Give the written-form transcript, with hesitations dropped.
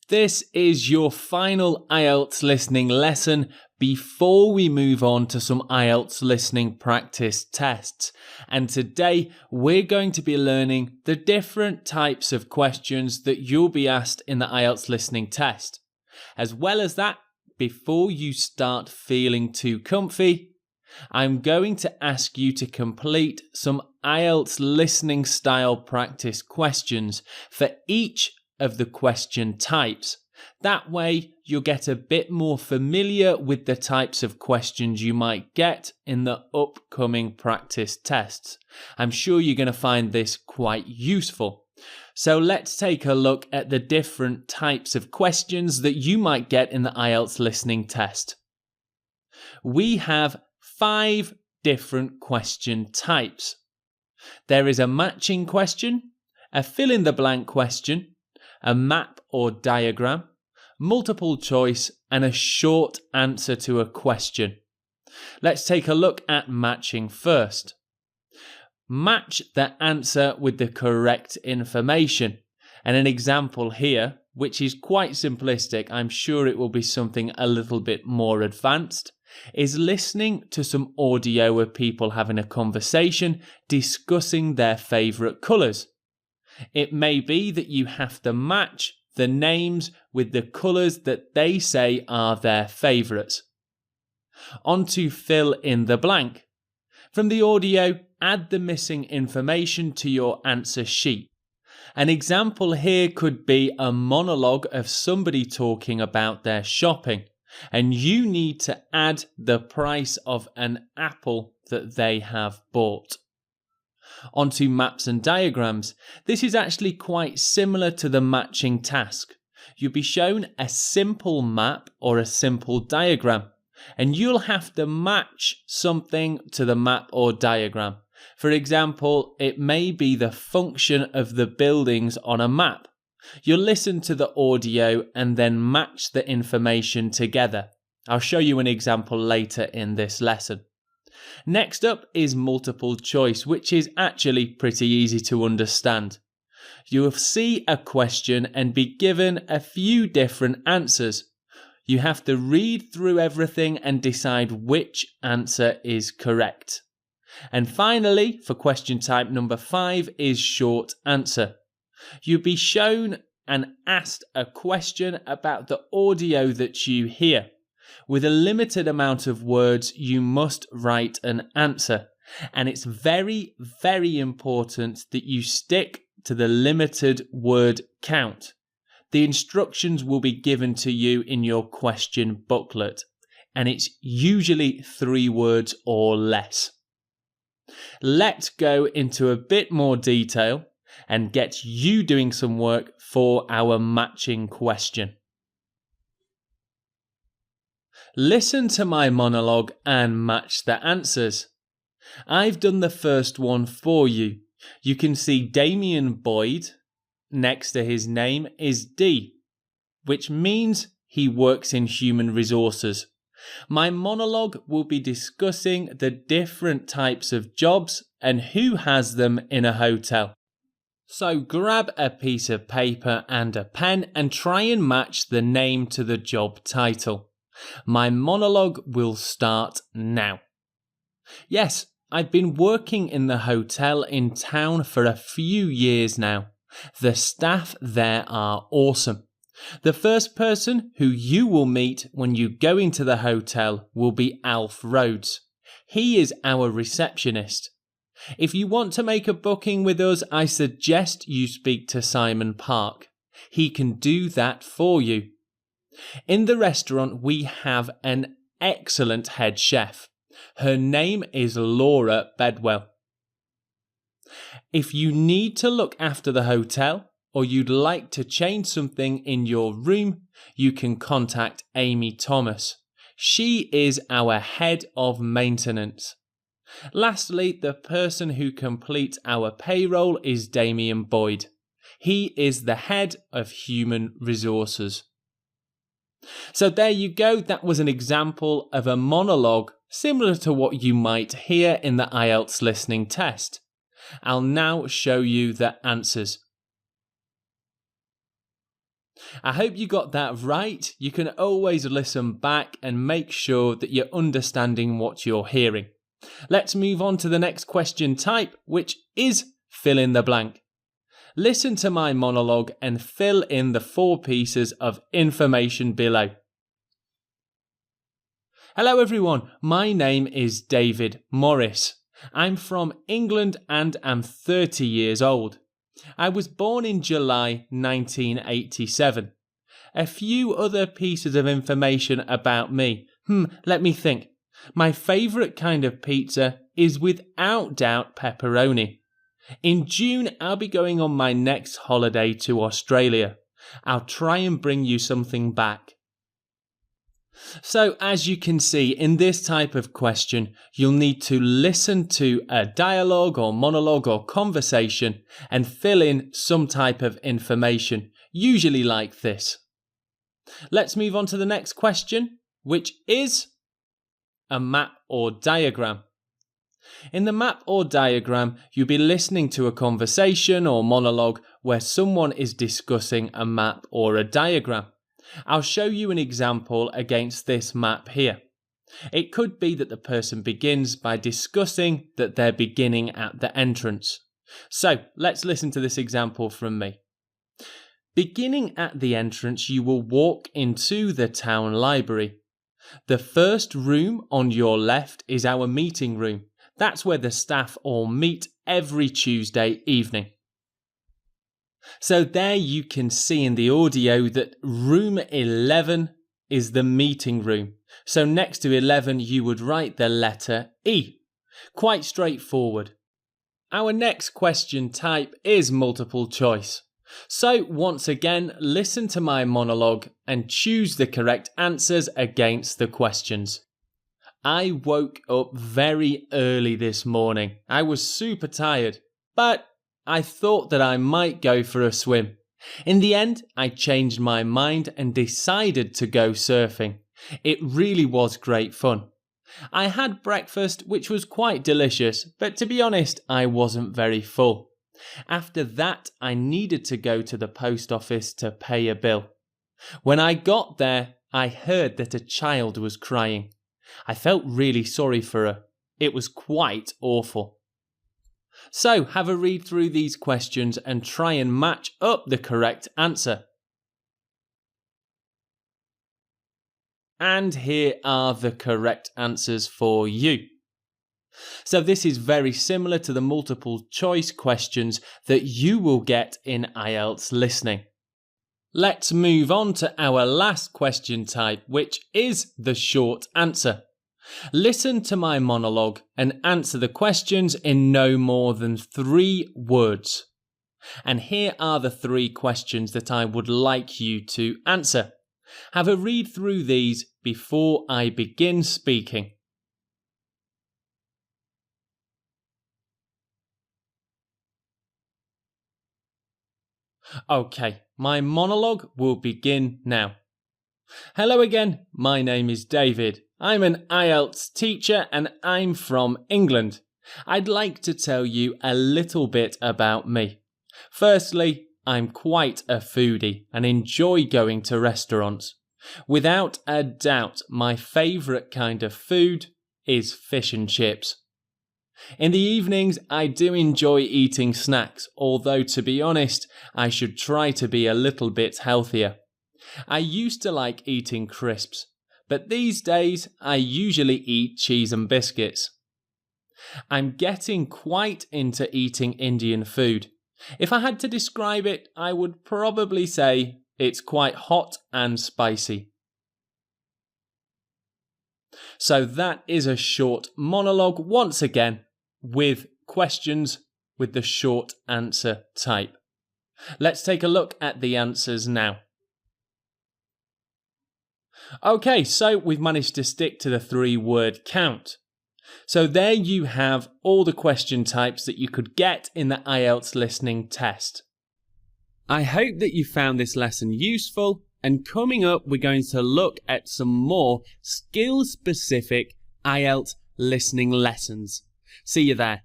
This is your final IELTS listening lesson before we move on to some IELTS listening practice tests. And today we're going to be learning the different types of questions that you'll be asked in the IELTS listening test. As well as that, before you start feeling too comfy, I'm going to ask you to complete some IELTS listening style practice questions for each of the question types. That way you'll get a bit more familiar with the types of questions you might get in the upcoming practice tests. I'm sure you're going to find this quite useful. So let's take a look at the different types of questions that you might get in the IELTS listening test. We have 5 different question types. There is a matching question, a fill-in-the-blank question, a map or diagram, multiple choice, and a short answer to a question. Let's take a look at matching first. Match the answer with the correct information. And an example here, which is quite simplistic, I'm sure it will be something a little bit more advanced, is listening to some audio of people having a conversation discussing their favourite colours. It may be that you have to match the names with the colours that they say are their favourites. On to fill in the blank. From the audio, add the missing information to your answer sheet. An example here could be a monologue of somebody talking about their shopping, and you need to add the price of an apple that they have bought. Onto maps and diagrams. This is actually quite similar to the matching task. You'll be shown a simple map or a simple diagram, and you'll have to match something to the map or diagram. For example, it may be the function of the buildings on a map. You'll listen to the audio and then match the information together. I'll show you an example later in this lesson. Next up is multiple choice, which is actually pretty easy to understand. You will see a question and be given a few different answers. You have to read through everything and decide which answer is correct. And finally, for question type number 5 is short answer. You'll be shown and asked a question about the audio that you hear. With a limited amount of words, you must write an answer. And it's very, very important that you stick to the limited word count. The instructions will be given to you in your question booklet, and it's usually 3 words or less. Let's go into a bit more detail and get you doing some work for our matching question. Listen to my monologue and match the answers. I've done the first one for you. You can see Damien Boyd. Next to his name is D, which means he works in human resources. My monologue will be discussing the different types of jobs and who has them in a hotel. So grab a piece of paper and a pen and try and match the name to the job title. My monologue will start now. Yes, I've been working in the hotel in town for a few years now. The staff there are awesome. The first person who you will meet when you go into the hotel will be Alf Rhodes. He is our receptionist. If you want to make a booking with us, I suggest you speak to Simon Park. He can do that for you. In the restaurant, we have an excellent head chef. Her name is Laura Bedwell. If you need to look after the hotel or you'd like to change something in your room, you can contact Amy Thomas. She is our head of maintenance. Lastly, the person who completes our payroll is Damien Boyd. He is the head of human resources. So there you go. That was an example of a monologue similar to what you might hear in the IELTS listening test. I'll now show you the answers. I hope you got that right. You can always listen back and make sure that you're understanding what you're hearing. Let's move on to the next question type, which is fill in the blank. Listen to my monologue and fill in the 4 pieces of information below. Hello everyone, my name is David Morris. I'm from England and am 30 years old. I was born in July 1987. A few other pieces of information about me. Let me think. My favourite kind of pizza is without doubt pepperoni. In June, I'll be going on my next holiday to Australia. I'll try and bring you something back. So, as you can see, in this type of question, you'll need to listen to a dialogue or monologue or conversation and fill in some type of information, usually like this. Let's move on to the next question, which is a map or diagram. In the map or diagram, you'll be listening to a conversation or monologue where someone is discussing a map or a diagram. I'll show you an example against this map here. It could be that the person begins by discussing that they're beginning at the entrance. So let's listen to this example from me. Beginning at the entrance, you will walk into the town library. The first room on your left is our meeting room. That's where the staff all meet every Tuesday evening. So there you can see in the audio that room 11 is the meeting room. So next to 11 you would write the letter E. Quite straightforward. Our next question type is multiple choice. So once again, listen to my monologue and choose the correct answers against the questions. I woke up very early this morning. I was super tired, but I thought that I might go for a swim. In the end, I changed my mind and decided to go surfing. It really was great fun. I had breakfast, which was quite delicious, but to be honest, I wasn't very full. After that, I needed to go to the post office to pay a bill. When I got there, I heard that a child was crying. I felt really sorry for her. It was quite awful. So have a read through these questions and try and match up the correct answer. And here are the correct answers for you. So this is very similar to the multiple choice questions that you will get in IELTS Listening. Let's move on to our last question type, which is the short answer. Listen to my monologue and answer the questions in no more than 3 words. And here are the 3 questions that I would like you to answer. Have a read through these before I begin speaking. Okay, my monologue will begin now. Hello again, my name is David. I'm an IELTS teacher and I'm from England. I'd like to tell you a little bit about me. Firstly, I'm quite a foodie and enjoy going to restaurants. Without a doubt, my favourite kind of food is fish and chips. In the evenings, I do enjoy eating snacks, although to be honest, I should try to be a little bit healthier. I used to like eating crisps, but these days I usually eat cheese and biscuits. I'm getting quite into eating Indian food. If I had to describe it, I would probably say it's quite hot and spicy. So that is a short monologue once again with questions with the short answer type. Let's take a look at the answers now. Okay, so we've managed to stick to the 3-word count. So there you have all the question types that you could get in the IELTS listening test. I hope that you found this lesson useful, and coming up we're going to look at some more skill-specific IELTS listening lessons. See you there.